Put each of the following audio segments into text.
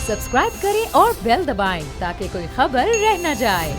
Subscribe करें और bell दबाएं ताकि कोई खबर रह न जाए।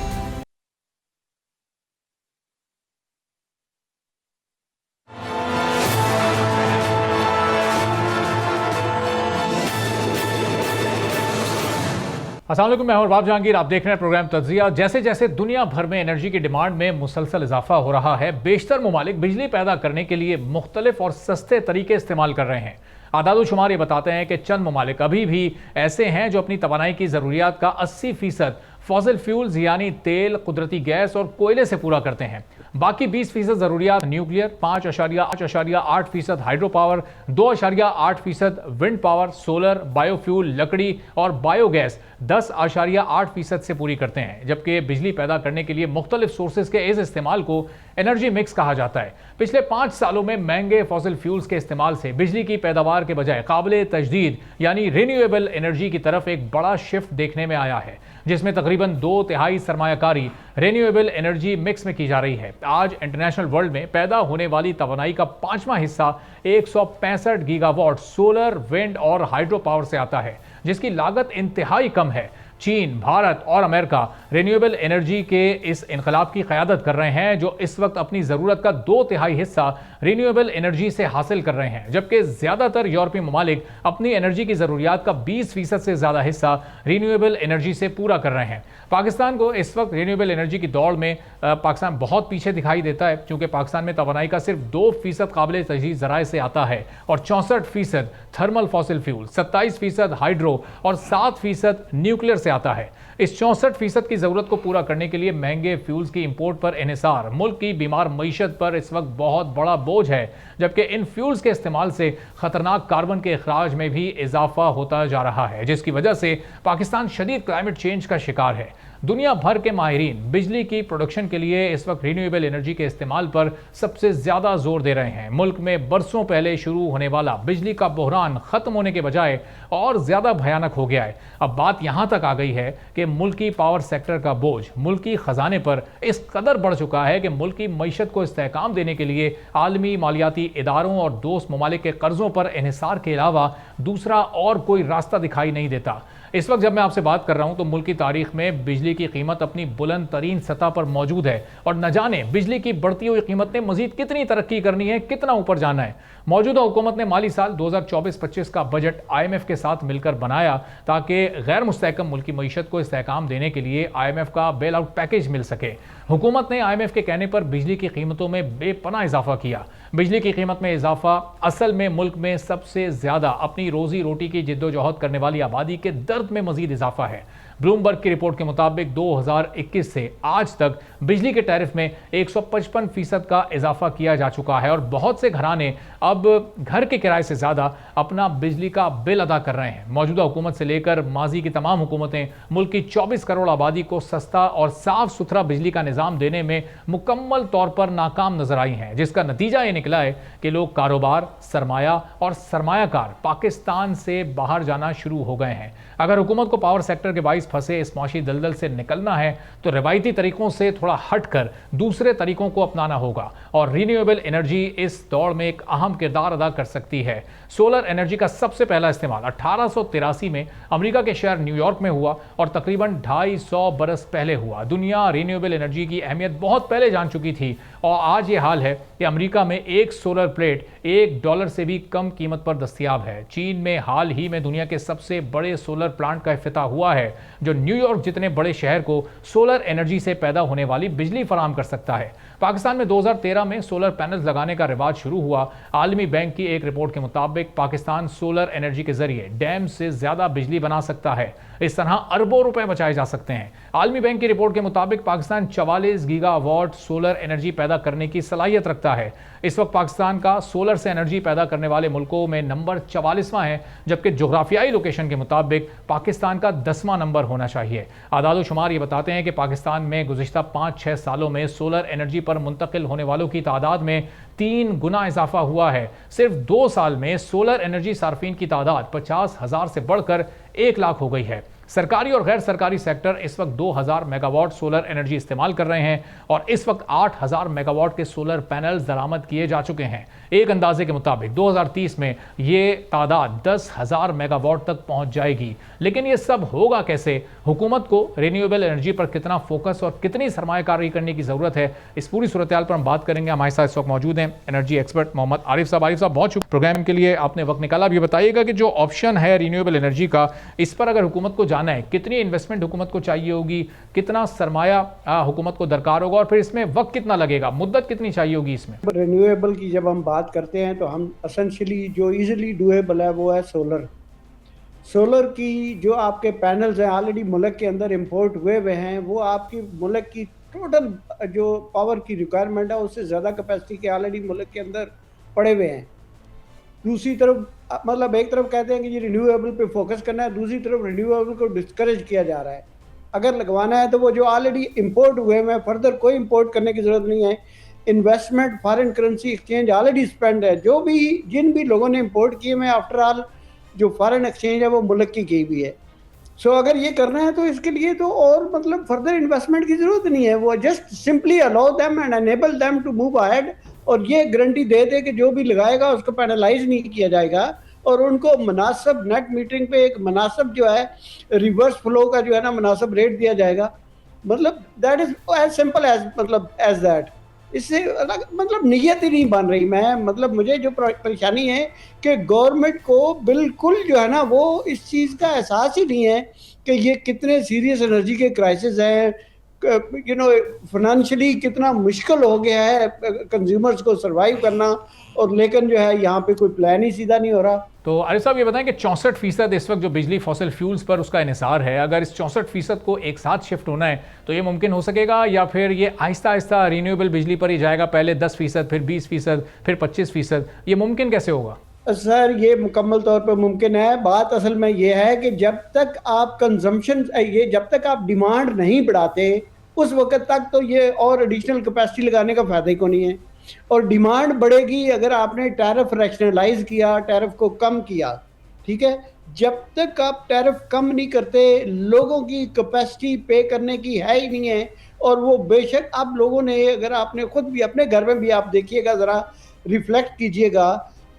अस्सलाम वालेकुम, मैं हूं अरबाब जहांगीर। आप देख रहे हैं प्रोग्राम तज्जिया। जैसे जैसे दुनिया भर में एनर्जी की डिमांड में मुसलसल इजाफा हो रहा है, बेशतर ममालिक बिजली पैदा करने के लिए मुख्तलिफ और सस्ते तरीके इस्तेमाल कर रहे हैं। आदाद-ओ-शुमार ये बताते हैं कि चंद ममालिक अभी भी ऐसे हैं जो अपनी तवानाई की ज़रूरियात का 80% फॉसिल फ्यूल्स यानी तेल, कुदरती गैस और कोयले से पूरा करते हैं। बाकी 20% ज़रूरियात nuclear, 5.8% hydro power, 2.8% wind power, solar, biofuel, लकड़ी और बायोगैस 10.8% से पूरी करते हैं। जबकि बिजली पैदा करने के लिए मुख्तलिफ सोर्सेज के इस इस्तेमाल को एनर्जी मिक्स कहा जाता है। पिछले 5 सालों में महंगे फॉसिल फ्यूल्स के इस्तेमाल से बिजली की पैदावार के बजाय काबिल तजदीद यानी रिन्यूएबल एनर्जी की तरफ एक बड़ा शिफ्ट देखने में आया है, जिसमें तकरीबन 2/3 सरमायाकारी रिन्यूएबल एनर्जी मिक्स में की जा रही है। आज इंटरनेशनल वर्ल्ड में पैदा होने वाली तवानाई का 5वां हिस्सा 165 गीगावाट सोलर, विंड और हाइड्रो पावर से आता है, जिसकी लागत इंतहाई कम है। चीन, भारत और अमेरिका रिन्यूएबल एनर्जी के इस इनकलाब की क़यादत कर रहे हैं, जो इस वक्त अपनी ज़रूरत का 2/3 हिस्सा रिन्यूएबल एनर्जी से हासिल कर रहे हैं, जबकि ज़्यादातर यूरोपीय ममालिक अपनी एनर्जी की ज़रूरियात का 20% से ज़्यादा हिस्सा रिन्यूएबल एनर्जी से पूरा कर रहे हैं। पाकिस्तान को इस वक्त रिन्यूएबल एनर्जी की दौड़ में पाकिस्तान बहुत पीछे दिखाई देता है, क्योंकि पाकिस्तान में तवानाई का सिर्फ 2% काबिल तजदीद ज़राए से आता है और 64% थर्मल फॉसिल फ्यूल, 27% हाइड्रो और 7% न्यूक्लियर से आता है। इस 64% की जरूरत को पूरा करने के लिए महंगे फ्यूल्स की इंपोर्ट पर इन्हिसार मुल्क की बीमार मईशत पर इस वक्त बहुत बड़ा बोझ है, जबकि इन फ्यूल्स के इस्तेमाल से खतरनाक कार्बन के अखराज में भी इजाफा होता जा रहा है, जिसकी वजह से पाकिस्तान शदीद क्लाइमेट चेंज का शिकार है। दुनिया भर के माहिरीन बिजली की प्रोडक्शन के लिए इस वक्त रिन्यूएबल एनर्जी के इस्तेमाल पर सबसे ज्यादा जोर दे रहे हैं। मुल्क में बरसों पहले शुरू होने वाला बिजली का बहरान खत्म होने के बजाय और ज्यादा भयानक हो गया है। अब बात यहां तक आ गई है कि मुल्की पावर सेक्टर का बोझ मुल्की खजाने पर इस कदर बढ़ चुका है कि मुल्की मईशत को इस्तेहकाम देने के लिए आलमी मालियाती इदारों और दोस्त ममालिक के कर्जों पर इन्हिसार के अलावा दूसरा और कोई रास्ता दिखाई नहीं देता। इस वक्त जब मैं आपसे बात कर रहा हूं तो मुल्क की तारीख में बिजली की कीमत अपनी बुलंद तरीन सतह पर मौजूद है और न जाने बिजली की बढ़ती हुई कीमत ने मजीद कितनी तरक्की करनी है, कितना ऊपर जाना है। मौजूदा हुकूमत ने माली साल 2024-25 का बजट IMF के साथ मिलकर बनाया ताकि गैर मुस्तहकम मुल्की मईशत को इस्तेहकाम देने के लिए IMF का बेल आउट पैकेज मिल सके। हुकूमत ने IMF के कहने पर बिजली की कीमतों में बेपनाह इजाफा किया। बिजली की कीमत में इजाफा असल में मुल्क में सबसे ज्यादा अपनी रोजी रोटी की जिद्दोजहद करने वाली आबादी के दर्द में मजीद इजाफा है। ब्लूमबर्ग की रिपोर्ट के मुताबिक 2021 से आज तक बिजली के टैरिफ में 155% का इजाफा किया जा चुका है और बहुत से घराने अब घर के किराए से ज्यादा अपना बिजली का बिल अदा कर रहे हैं। मौजूदा हुकूमत से लेकर माजी की तमाम हुकूमतें मुल्क की 24 करोड़ आबादी को सस्ता और साफ सुथरा बिजली का निजाम देने में मुकम्मल तौर पर नाकाम नजर आई हैं, जिसका नतीजा ये निकला है कि लोग कारोबार, सरमाया और सरमायाकार पाकिस्तान से बाहर जाना शुरू हो गए हैं। अगर हुकूमत को पावर सेक्टर के बाइस फंसे इस मौशी दलदल से निकलना है तो रवायती तरीकों से थोड़ा हटकर दूसरे तरीकों को अपनाना होगा और रिन्यूएबल एनर्जी इस दौड़ में एक अहम किरदार अदा कर सकती है। सोलर एनर्जी का सबसे पहला इस्तेमाल 1883 में अमेरिका के शहर न्यूयॉर्क में हुआ और तकरीबन 250 बरस पहले हुआ। दुनिया रिन्यूएबल एनर्जी की अहमियत बहुत पहले जान चुकी थी और आज ये हाल है कि अमेरिका में एक सोलर प्लेट $1 से भी कम कीमत पर दस्तयाब है। चीन में हाल ही में दुनिया के सबसे बड़े सोलर प्लांट का इफ्तिताह हुआ है, जो न्यूयॉर्क जितने बड़े शहर को सोलर एनर्जी से पैदा होने वाली बिजली फराहम कर सकता है। पाकिस्तान में 2013 में सोलर पैनल्स लगाने का रिवाज शुरू हुआ। आलमी बैंक की एक रिपोर्ट के मुताबिक पाकिस्तान सोलर एनर्जी के जरिए डैम से ज्यादा बिजली बना सकता है। इस तरह अरबों रुपए बचाए जा सकते हैं। आलमी बैंक की रिपोर्ट के मुताबिक पाकिस्तान 44 गीगावाट सोलर एनर्जी पैदा करने की सलाहियत रखता है। इस वक्त पाकिस्तान का सोलर से एनर्जी पैदा करने वाले मुल्कों में नंबर 44वां है, जबकि जोग्राफियाई लोकेशन के मुताबिक पाकिस्तान का 10वां नंबर होना चाहिए। आदाद-ओ-शुमार ये बताते हैं कि पाकिस्तान में गुज़िश्ता 5-6 सालों में सोलर एनर्जी पर मुंतकिल होने वालों की तादाद में 3 गुना इजाफा हुआ है। सिर्फ 2 साल में सोलर एनर्जी सार्फिन की तादाद 50,000 से बढ़कर 1 लाख हो गई है। सरकारी और गैर सरकारी सेक्टर इस वक्त 2000 मेगावाट सोलर एनर्जी इस्तेमाल कर रहे हैं और इस वक्त 8000 मेगावाट के सोलर पैनल्स दरामद किए जा चुके हैं। एक अंदाजे के मुताबिक 2030 में ये तादाद 10,000 मेगावाट तक पहुंच जाएगी। लेकिन ये सब होगा कैसे? हुकूमत को रिन्यूएबल एनर्जी पर कितना फोकस और कितनी सरमायाकारी करने की जरूरत है, इस पूरी सूरत-ए-हाल पर हम बात करेंगे। हमारे साथ इस वक्त मौजूद हैं एनर्जी एक्सपर्ट मोहम्मद आरिफ साहब। आरिफ साहब, बहुत शुक्रिया प्रोग्राम के लिए, आपने वक्त निकाला। अब ये बताइएगा कि जो ऑप्शन है रिन्यूएबल एनर्जी का, इस पर अगर हुकूमत को जाना है, कितनी इन्वेस्टमेंट हुकूमत को चाहिए होगी, कितना सरमाया हुकूमत को दरकार होगा और फिर इसमें वक्त कितना लगेगा, मुद्दत कितनी चाहिए होगी इसमें? रिन्यूएबल की जब हम बात करते हैं तो हम एसेंशियली जो इजीली डूएबल है वो है सोलर की जो आपके पैनल्स हैं ऑलरेडी मुल्क के अंदर इंपोर्ट हुए हैं, वो आपकी मुल्क की टोटल जो पावर की रिक्वायरमेंट है उससे ज़्यादा कैपेसिटी के ऑलरेडी मुल्क के अंदर पड़े हुए हैं। दूसरी तरफ मतलब एक तरफ कहते हैं कि ये रिन्यूएबल पे फोकस करना है, दूसरी तरफ रिन्यूएबल को डिस्करेज किया जा रहा है। अगर लगवाना है तो वो जो ऑलरेडी इंपोर्ट हुए हैं फर्दर कोई इंपोर्ट करने की ज़रूरत नहीं है। Investment foreign currency exchange already spend है, जो भी जिन भी लोगों ने इंपोर्ट किए हुए आफ्टर ऑल जो फॉरेन एक्सचेंज है वो मुल्क की हुई है। सो अगर ये करना है तो इसके लिए तो और मतलब फर्दर इन्वेस्टमेंट की ज़रूरत नहीं है, वो just simply allow them and enable them to move ahead और ये गारंटी दे दे कि जो भी लगाएगा उसको पेनलाइज नहीं किया जाएगा और उनको मुनासिब नेट मीटरिंग पे एक मुनासिब जो है रिवर्स फ्लो का जो है ना मुनासिब रेट दिया जाएगा। मतलब that is as simple as मतलब एज दैट। इससे अलग मतलब नीयत ही नहीं बन रही। मैं मतलब मुझे जो परेशानी है कि गवर्नमेंट को बिल्कुल जो है ना वो इस चीज़ का एहसास ही नहीं है कि ये कितने सीरियस एनर्जी के क्राइसिस हैं, यू नो फाइनेंशियली कितना मुश्किल हो गया है कंज्यूमर्स को सरवाइव करना, और लेकिन जो है यहाँ पे कोई प्लान ही सीधा नहीं हो रहा। तो आरिफ साहब ये बताएं कि 64% इस वक्त जो बिजली फॉसिल फ्यूल्स पर उसका इन्हिसार है, अगर इस 64% को एक साथ शिफ्ट होना है तो ये मुमकिन हो सकेगा या फिर ये आहिस्ता आहिस्ता रिन्यूएबल बिजली पर ही जाएगा, पहले 10%, फिर 20%, फिर 25%, ये मुमकिन कैसे होगा? सर ये मुकम्मल तौर पर मुमकिन है। बात असल में ये है कि जब तक आप कंजम्पशन जब तक आप डिमांड नहीं बढ़ाते उस वक्त तक तो ये और एडिशनल कैपेसिटी लगाने का फ़ायदा ही को नहीं है। और डिमांड बढ़ेगी अगर आपने टैरिफ रैशनलाइज किया, टैरिफ को कम किया, ठीक है। जब तक आप टैरिफ कम नहीं करते लोगों की कैपेसिटी पे करने की है ही नहीं है। और वो बेशक आप लोगों ने अगर आपने खुद भी अपने घर में भी आप देखिएगा, ज़रा रिफ्लेक्ट कीजिएगा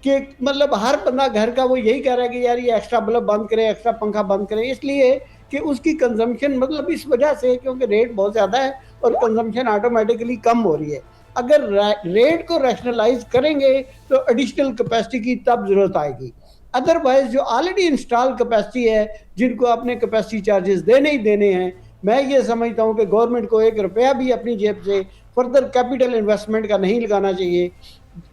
कि मतलब हर बंदा घर का वो यही कह रहा है कि यार ये एक्स्ट्रा बल्ब बंद करें, एक्स्ट्रा पंखा बंद करें, इसलिए कि उसकी कंजम्पशन मतलब इस वजह से क्योंकि रेट बहुत ज़्यादा है और कंजम्पशन ऑटोमेटिकली कम हो रही है। अगर रेट को रैशनलाइज करेंगे तो एडिशनल कैपेसिटी की तब ज़रूरत आएगी। अदरवाइज जो ऑलरेडी इंस्टॉल कैपेसिटी है जिनको आपने कैपेसिटी चार्जेस देने ही देने हैं, मैं ये समझता हूँ कि गवर्नमेंट को 1 रुपया भी अपनी जेब से फर्दर कैपिटल इन्वेस्टमेंट का नहीं लगाना चाहिए,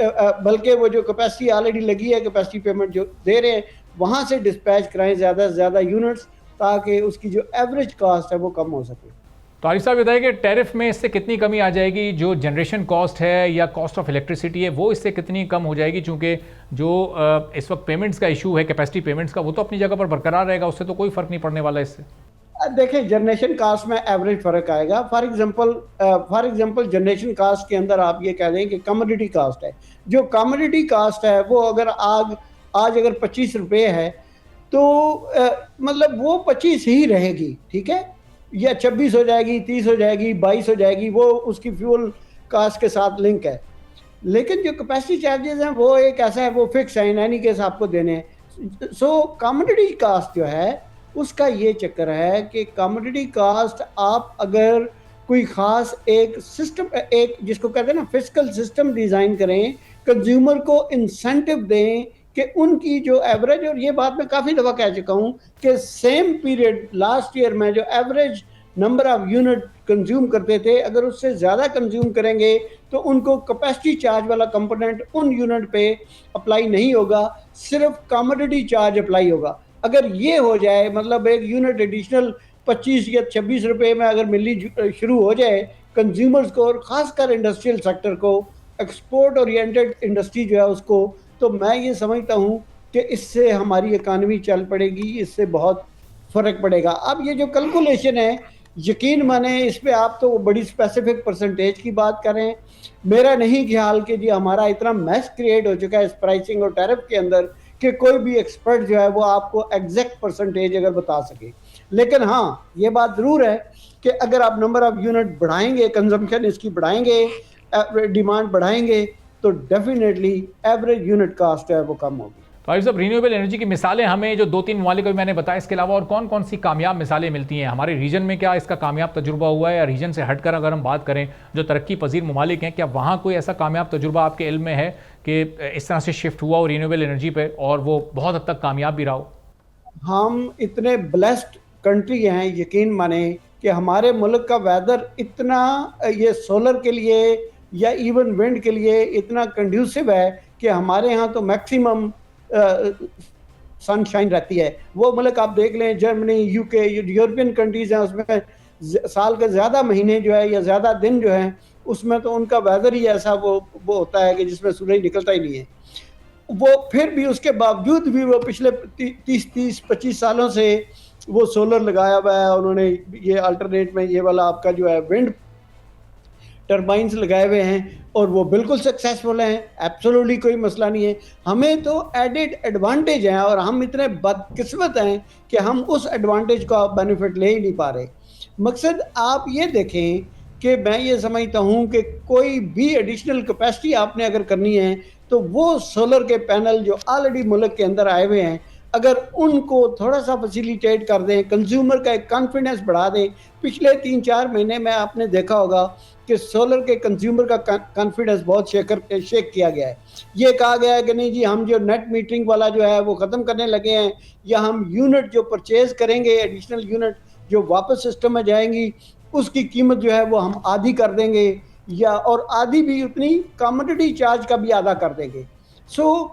बल्कि वो जो कैपेसिटी ऑलरेडी लगी है कैपेसिटी पेमेंट जो दे रहे हैं वहाँ से डिस्पैच कराएं ज़्यादा से ज़्यादा यूनिट्स, ताकि उसकी जो एवरेज कॉस्ट है वो कम हो सके। तो आरिफ साहब बताइए कि टैरिफ में इससे कितनी कमी आ जाएगी, जो जनरेशन कॉस्ट है या कॉस्ट ऑफ इलेक्ट्रिसिटी है वो इससे कितनी कम हो जाएगी, चूंकि जो इस वक्त पेमेंट्स का इशू है कैपेसिटी पेमेंट्स का वो तो अपनी जगह पर बरकरार रहेगा, उससे तो कोई फ़र्क नहीं पड़ने वाला इससे। देखिए जनरेशन कास्ट में एवरेज फ़र्क आएगा। फॉर एग्जांपल जनरेशन कास्ट के अंदर आप ये कह दें कि कमोडिटी कास्ट है, जो कमोडिटी कास्ट है वो अगर आज अगर 25 रुपये है तो मतलब वो 25 ही रहेगी, ठीक है, या 26 हो जाएगी, 30 हो जाएगी, 22 हो जाएगी, वो उसकी फ्यूल कास्ट के साथ लिंक है। लेकिन जो कैपेसिटी चार्जेस हैं वो एक ऐसा है वो फिक्स है, इन एनी केस आपको देने हैं। सो कमोडिटी कास्ट जो है उसका ये चक्कर है कि कमोडिटी कास्ट आप अगर कोई ख़ास एक सिस्टम, एक जिसको कहते हैं ना फिस्कल सिस्टम डिज़ाइन करें, कंज्यूमर को इंसेंटिव दें कि उनकी जो एवरेज, और ये बात मैं काफ़ी दफ़ा कह चुका हूँ कि सेम पीरियड लास्ट ईयर में जो average number of unit consume करते थे अगर उससे ज़्यादा कंज्यूम करेंगे तो उनको कैपेसिटी चार्ज वाला कंपोनेंट उन यूनिट पे अप्लाई नहीं होगा, सिर्फ कमोडिटी चार्ज अप्लाई होगा। अगर ये हो जाए मतलब एक यूनिट एडिशनल 25 या 26 रुपये में अगर मिलनी शुरू हो जाए कंज्यूमर्स को, और ख़ासकर इंडस्ट्रियल सेक्टर को, एक्सपोर्ट ओरिएंटेड इंडस्ट्री जो है उसको, तो मैं ये समझता हूँ कि इससे हमारी इकानमी चल पड़ेगी, इससे बहुत फ़र्क पड़ेगा। अब ये जो कैलकुलेशन है यकीन माने इस पे आप तो बड़ी स्पेसिफिक परसेंटेज की बात कर रहे हैं। मेरा नहीं ख्याल कि जी हमारा इतना मैस क्रिएट हो चुका है इस प्राइसिंग और टैरिफ के अंदर कि कोई भी एक्सपर्ट जो है वो आपको एग्जैक्ट परसेंटेज अगर बता सके। लेकिन हाँ, ये बात ज़रूर है कि अगर आप नंबर ऑफ यूनिट बढ़ाएंगे, कंजम्पशन इसकी बढ़ाएंगे, डिमांड बढ़ाएंगे, तो डेफिनेटली एवरेज यूनिट कास्ट है वो कम होगी। तो आयुष साहब, रिन्यूएबल एनर्जी की मिसालें हमें जो 2-3 ममालिक को मैंने बताया, इसके अलावा और कौन कौन सी कामयाब मिसालें मिलती हैं हमारे रीजन में? क्या इसका कामयाब तजुर्बा हुआ है? या रीजन से हटकर अगर हम बात करें जो तरक्की पजीर ममालिक हैं, क्या वहाँ कोई ऐसा कामयाब तजुर्बा आपके इल्म में है कि इस तरह से शिफ्ट हुआ हो रिन्यूएबल एनर्जी पे और वो बहुत हद तक कामयाब भी रहा हो? हम इतने ब्लेस्ड कंट्री हैं, यकीन माने कि हमारे मुल्क का वेदर इतना ये सोलर के लिए या इवन विंड के लिए इतना कंड्यूसिव है कि हमारे यहाँ तो मैक्सिमम सनशाइन रहती है। वो मुल्क आप देख लें, जर्मनी, यूके, यूरोपियन कंट्रीज हैं, उसमें साल के ज़्यादा महीने जो है या ज़्यादा दिन जो हैं उसमें तो उनका वेदर ही ऐसा वो होता है कि जिसमें सूरज निकलता ही नहीं है। वो फिर भी उसके बावजूद भी वो पिछले 30-25 सालों से वो सोलर लगाया हुआ है उन्होंने। ये अल्टरनेट में ये वाला आपका जो है विंड टर्बाइंस लगाए हुए हैं और वो बिल्कुल सक्सेसफुल हैं, एब्सोल्युटली कोई मसला नहीं है। हमें तो एडेड एडवांटेज है और हम इतने बदकिस्मत हैं कि हम उस एडवांटेज का बेनिफिट ले ही नहीं पा रहे। मकसद आप ये देखें कि मैं ये समझता हूँ कि कोई भी एडिशनल कैपेसिटी आपने अगर करनी है तो वो सोलर के पैनल जो ऑलरेडी मुल्क के अंदर आए हुए हैं, अगर उनको थोड़ा सा फैसिलिटेट कर दें, कंज्यूमर का एक कॉन्फिडेंस बढ़ा दें। पिछले 3-4 महीने में आपने देखा होगा कि सोलर के कंज्यूमर का कॉन्फिडेंस बहुत शेक किया गया है। ये कहा गया है कि नहीं जी, हम जो नेट मीटरिंग वाला जो है वो ख़त्म करने लगे हैं, या हम यूनिट जो परचेज करेंगे, एडिशनल यूनिट जो वापस सिस्टम में जाएंगी, उसकी कीमत जो है वो हम आधी कर देंगे, या और आधी भी उतनी कमोडिटी चार्ज का भी आधा कर देंगे।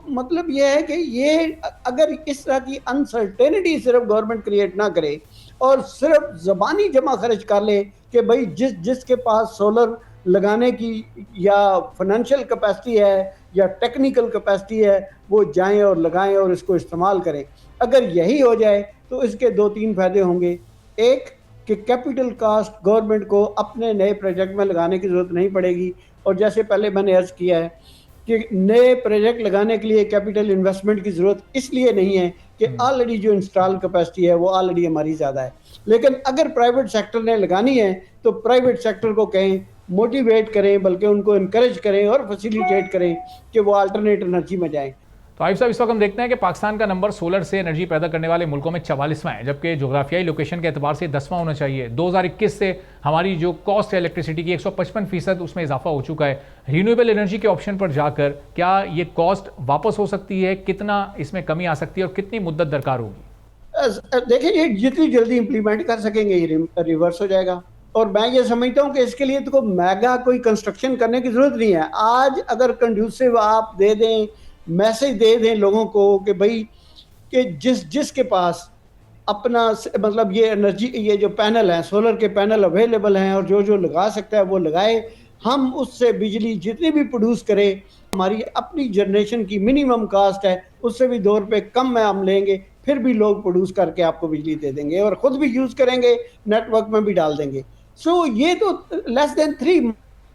मतलब ये है कि ये अगर इस तरह की अनसर्टेनिटी सिर्फ गवर्नमेंट क्रिएट ना करे और सिर्फ ज़बानी जमा खर्च कर ले कि भाई जिसके पास सोलर लगाने की या फाइनेंशियल कैपेसिटी है या टेक्निकल कैपेसिटी है वो जाएं और लगाएं और इसको इस्तेमाल करें। अगर यही हो जाए तो इसके 2-3 फायदे होंगे। एक कि कैपिटल कास्ट गवर्नमेंट को अपने नए प्रोजेक्ट में लगाने की ज़रूरत नहीं पड़ेगी, और जैसे पहले मैंने अर्ज़ किया है कि नए प्रोजेक्ट लगाने के लिए कैपिटल इन्वेस्टमेंट की ज़रूरत इसलिए नहीं है कि ऑलरेडी जो इंस्टॉल कैपेसिटी है वो ऑलरेडी हमारी ज़्यादा है। लेकिन अगर प्राइवेट सेक्टर ने लगानी है तो प्राइवेट सेक्टर को कहें, मोटिवेट करें, बल्कि उनको इनकरेज करें और फैसिलिटेट करें कि वो अल्टरनेट एनर्जी में जाएं। तो आयुष साहब, इस वक्त हम देखते हैं कि पाकिस्तान का नंबर सोलर से एनर्जी पैदा करने वाले मुल्कों में 44वां है, जबकि जोग्राफियाई लोकेशन के एतबार से 10वां होना चाहिए। 2021 से हमारी जो कॉस्ट है इलेक्ट्रिसिटी की 155% उसमें इजाफा हो चुका है। रिन्यूएबल एनर्जी के ऑप्शन पर जाकर क्या ये कॉस्ट वापस हो सकती है? कितना इसमें कमी आ सकती है और कितनी मुद्दत दरकार होगी? देखिए, ये जितनी जल्दी इंप्लीमेंट कर सकेंगे ये रिवर्स हो जाएगा। और मैं ये समझता हूँ कि इसके लिए तो मेगा कोई कंस्ट्रक्शन करने की जरूरत नहीं है। आज अगर कंड्यूसिव आप दे दें, मैसेज दे दें लोगों को कि भाई कि जिसके पास अपना मतलब ये एनर्जी, ये जो पैनल हैं, सोलर के पैनल अवेलेबल हैं और जो लगा सकता है वो लगाए, हम उससे बिजली जितनी भी प्रोड्यूस करें, हमारी अपनी जनरेशन की मिनिमम कास्ट है उससे भी 2 रुपये कम में हम लेंगे, फिर भी लोग प्रोड्यूस करके आपको बिजली दे देंगे और ख़ुद भी यूज़ करेंगे, नेटवर्क में भी डाल देंगे। ये तो लेस देन 3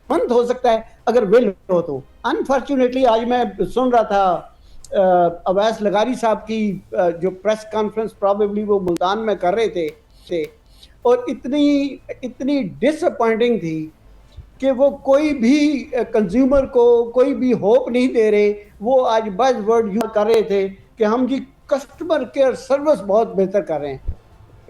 मंथ हो सकता है अगर विल हो तो। अनफॉर्चुनेटली आज मैं सुन रहा था अवैस लगारी साहब की जो प्रेस कॉन्फ्रेंस प्रॉबेबली वो मुल्तान में कर रहे थे और इतनी डिसअपॉइंटिंग थी कि वो कोई भी कंज्यूमर को कोई भी होप नहीं दे रहे। वो आज बज वर्ड यूज कर रहे थे कि हम जी कस्टमर केयर सर्विस बहुत बेहतर कर रहे हैं।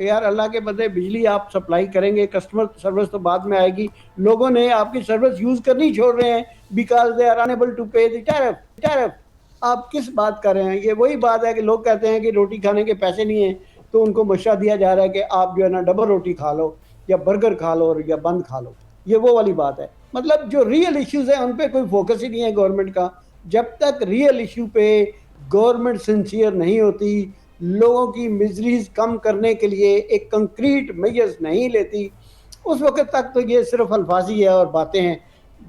यार अल्लाह के बदले बिजली आप सप्लाई करेंगे, कस्टमर सर्विस तो बाद में आएगी। लोगों ने आपकी सर्विस यूज़ करनी छोड़ रहे हैं because they are unable to pay the tariff. आप किस बात कर रहे हैं? ये वही बात है कि लोग कहते हैं कि रोटी खाने के पैसे नहीं हैं तो उनको मशवरा दिया जा रहा है कि आप जो है ना डबल रोटी खा लो या बर्गर खा लो या बंद खा लो। ये वो वाली बात है। मतलब जो रियल इश्यूज़ हैं उन पर कोई फोकस ही नहीं है गवर्नमेंट का। जब तक रियल इशू पे गवर्नमेंट सिंसियर नहीं होती, लोगों की मिजरीज कम करने के लिए एक कंक्रीट मेजर्स नहीं लेती, उस वक्त तक तो ये सिर्फ अल्फाजी है और बातें हैं,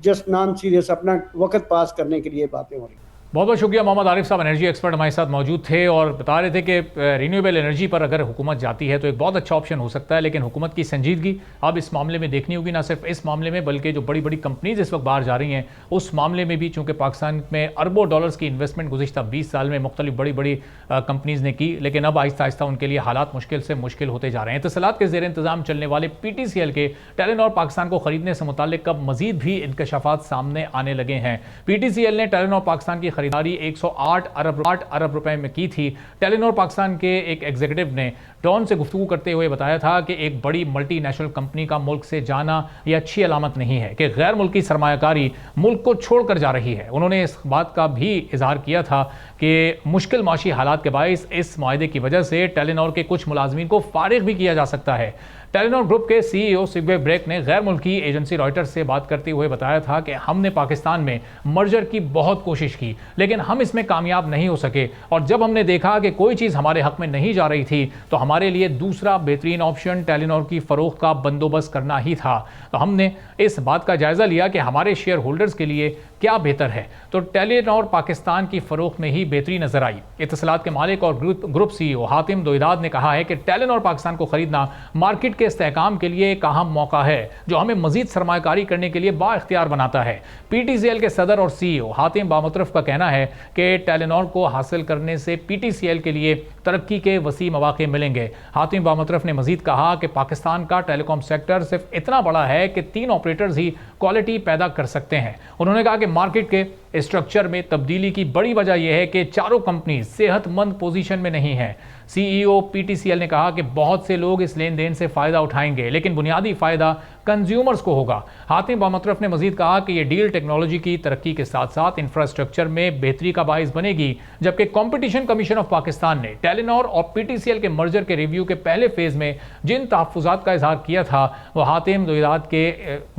जस्ट नॉन सीरियस, अपना वक्त पास करने के लिए बातें हो रही। बहुत बहुत शुक्रिया मोहम्मद आरिफ साहब, एनर्जी एक्सपर्ट हमारे साथ मौजूद थे और बता रहे थे कि रीन्यूएबल एनर्जी पर अगर हुकूमत जाती है तो एक बहुत अच्छा ऑप्शन हो सकता है, लेकिन हुकूमत की संजीदगी अब इस मामले में देखनी होगी। ना सिर्फ इस मामले में बल्कि जो बड़ी बड़ी कंपनीज इस वक्त बाहर जा रही हैं उस मामले में भी, चूँकि पाकिस्तान में अरबों डॉलर्स की इन्वेस्टमेंट गुज़िश्ता 20 साल में मुख्तलिफ बड़ी बड़ी कंपनीज ने की, लेकिन अब आहिस्ता आहिस्ता उनके लिए हालात मुश्किल से मुश्किल होते जा रहे हैं। इत्तसालात के ज़ेर इंतज़ाम चलने वाले PTCL के टेलीनॉर पाकिस्तान को खरीदने से मुताल्लिक अब मजीद भी इंकशाफात सामने आने लगे हैं। PTCL ने टेलीनॉर पाकिस्तान की खरीदारी 108 अरब रुपए में की थी। टेलीनॉर पाकिस्तान के एक एग्जीक्यूटिव ने डॉन से गुफ्तगू करते हुए बताया था कि एक बड़ी मल्टीनेशनल कंपनी का मुल्क से जाना यह अच्छी अलामत नहीं है कि गैर मुल्की सरमायाकारी मुल्क को छोड़कर जा रही है। उन्होंने इस बात का भी इजहार किया था कि मुश्किल माशी हालात के बायस इस मुआहदे की वजह से टेलीनॉर के कुछ मुलाजमीन को फारिग भी किया जा सकता है। टेलीनॉर ग्रुप के CEO सिग्वे ब्रेक ने गैर मुल्की एजेंसी रॉयटर्स से बात करते हुए बताया था कि हमने पाकिस्तान में मर्जर की बहुत कोशिश की, लेकिन हम इसमें कामयाब नहीं हो सके, और जब हमने देखा कि कोई चीज़ हमारे हक में नहीं जा रही थी तो हमारे लिए दूसरा बेहतरीन ऑप्शन टेलीनॉर की फ़रोख्त का बंदोबस्त करना ही था। तो हमने इस बात का जायज़ा लिया कि हमारे शेयर होल्डर्स के लिए क्या बेहतर है, तो टेलीनॉर पाकिस्तान की फ़रोख्त में ही बेहतरी नजर आई। इत्तसालात के मालिक और ग्रुप CEO हातिम दोइदाद ने कहा है कि टेलीनॉर पाकिस्तान को खरीदना मार्केट के इस्तेहकाम के लिए एक अहम मौका है जो हमें मजीद सरमायाकारी करने के लिए बाइख्तियार बनाता है। PTCL के सदर और CEO हातिम बामुतरफ का कहना है कि टेलीनॉर को हासिल करने से PTCL के लिए तरक्की के वसी मौके मिलेंगे। हातिम बामुतरफ ने मजीद कहा कि पाकिस्तान का टेलीकॉम सेक्टर सिर्फ इतना बड़ा है कि 3 ऑपरेटर्स ही क्वालिटी पैदा कर सकते हैं। उन्होंने कहा कि मार्केट के स्ट्रक्चर में तब्दीली की बड़ी वजह यह है कि चारों कंपनी सेहतमंद पोजीशन में नहीं है। CEO PTCL ने कहा कि बहुत से लोग इस लेन देन से फ़ायदा उठाएंगे, लेकिन बुनियादी फ़ायदा कंज्यूमर्स को होगा। हातिम बामुतरफ ने मजीद कहा कि यह डील टेक्नोलॉजी की तरक्की के साथ साथ इंफ्रास्ट्रक्चर में बेहतरी का बाइस बनेगी, जबकि कंपटीशन कमीशन ऑफ पाकिस्तान ने टेलीनॉर और PTCL के मर्जर के रिव्यू के पहले फेज़ में जिन तहफ़्फ़ुज़ात का इजहार किया था वह हातिम दोइदाद के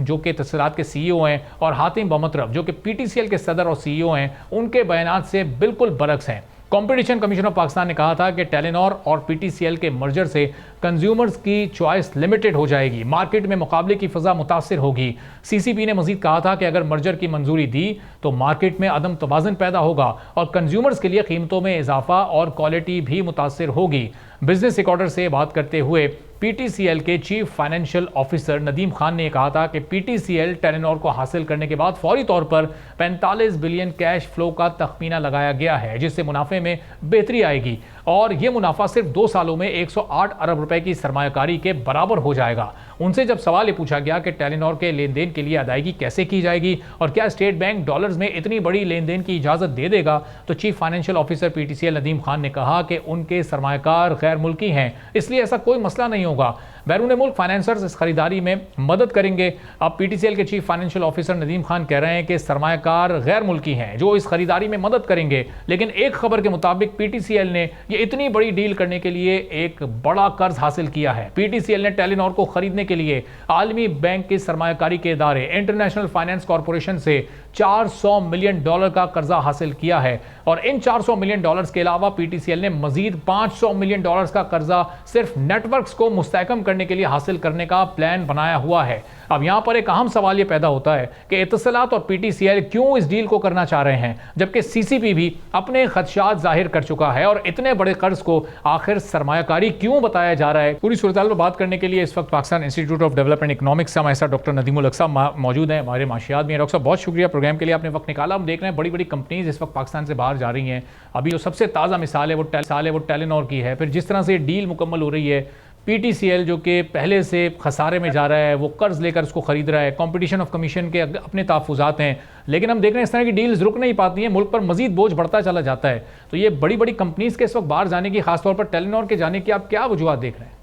जो कि इत्तसालात के CEO हैं और हातिम बामुतरफ जो कि PTCL के सदर और CEO हैं उनके बयानात से बिल्कुल बरक्स हैं। कंपटीशन कमीशन ऑफ पाकिस्तान ने कहा था कि टेलीनॉर और PTCL के मर्जर से कंज्यूमर्स की चॉइस लिमिटेड हो जाएगी, मार्केट में मुकाबले की फ़ज़ा मुतासिर होगी। CCP ने मजीद कहा था कि अगर मर्जर की मंजूरी दी तो मार्केट में अदम तवाज़ुन पैदा होगा और कंज्यूमर्स के लिए कीमतों में इजाफा और क्वालिटी भी मुतासिर होगी। बिजनेस रिकॉर्डर से बात करते हुए PTCL के chief financial officer Nadeem Khan ने कहा था कि PTCL टेलीनॉर को हासिल करने के बाद फौरी तौर पर 45 बिलियन कैश फ्लो का तखमीना लगाया गया है, जिससे मुनाफे में बेहतरी आएगी और यह मुनाफा सिर्फ 2 सालों में 108 अरब रुपए की सरमायाकारी के बराबर हो जाएगा। उनसे जब सवाल ये पूछा गया कि टेलीनॉर के लेन देन के लिए अदायगी कैसे की जाएगी और क्या स्टेट बैंक डॉलर्स में इतनी बड़ी लेन देन की इजाज़त दे देगा, तो chief financial officer PTCL Nadeem Khan ने कहा कि उनके सरमायाकार गैर मुल्की हैं, इसलिए ऐसा कोई मसला नहीं होगा। बैरून मुल्क फाइनेंसर्स इस खरीदारी में मदद करेंगे। अब PTCL के chief financial officer Nadeem Khan कह रहे हैं कि सरमायाकार गैर मुल्की हैं जो इस खरीदारी में मदद करेंगे, लेकिन एक खबर के मुताबिक PTCL ने ये इतनी बड़ी डील करने के लिए एक बड़ा कर्ज हासिल किया है। PTCL ने टेलीनॉर को खरीदने के लिए आलमी बैंक के सरमायाकारी के इदारे इंटरनेशनल फाइनेंस कॉरपोरेशन से $400 मिलियन का कर्जा हासिल किया है और इन $400 मिलियन के अलावा PTCL ने मजीद $500 मिलियन का कर्जा सिर्फ नेटवर्क्स को मुस्तहकम करने के लिए हासिल करने का प्लान बनाया हुआ है। अब यहां पर एक अहम सवाल यह पैदा होता है कि इत्तसालात और PTCL क्यों इस डील को करना चाह रहे हैं, जबकि CCP भी अपने खदशात जाहिर कर चुका है और इतने बड़े कर्ज को आखिर सरमायाकारी क्यों बताया जा रहा है। पूरी सूरत पर बात करने के लिए इस वक्त Pakistan institute of development economics से हमारे साथ डॉक्टर नदीमुल हक साहब मौजूद हैं, हमारे माशियात में। डॉक्टर साहब बहुत शुक्रिया प्रोग्राम के लिए आपने वक्त निकाला। हम देख रहे हैं बड़ी बड़ी कंपनीज इस वक्त पाकिस्तान से बाहर जा रही हैं। अभी जो सबसे ताज़ा मिसाल है वो टेलीनॉर की है। फिर जिस तरह से डील मुकम्मल हो रही है, PTCL जो कि पहले से खसारे में जा रहा है, वो कर्ज लेकर उसको खरीद रहा है, कंपटीशन ऑफ कमीशन के अपने तहफ़्फ़ुज़ात हैं, लेकिन हम देख रहे हैं इस तरह की डील्स रुक नहीं पाती हैं, मुल्क पर मजीद बोझ बढ़ता चला जाता है। तो ये बड़ी बड़ी कंपनीज के इस वक्त बाहर जाने की, खासतौर पर टेलीनॉर के जाने की आप क्या वजूहत देख रहे हैं?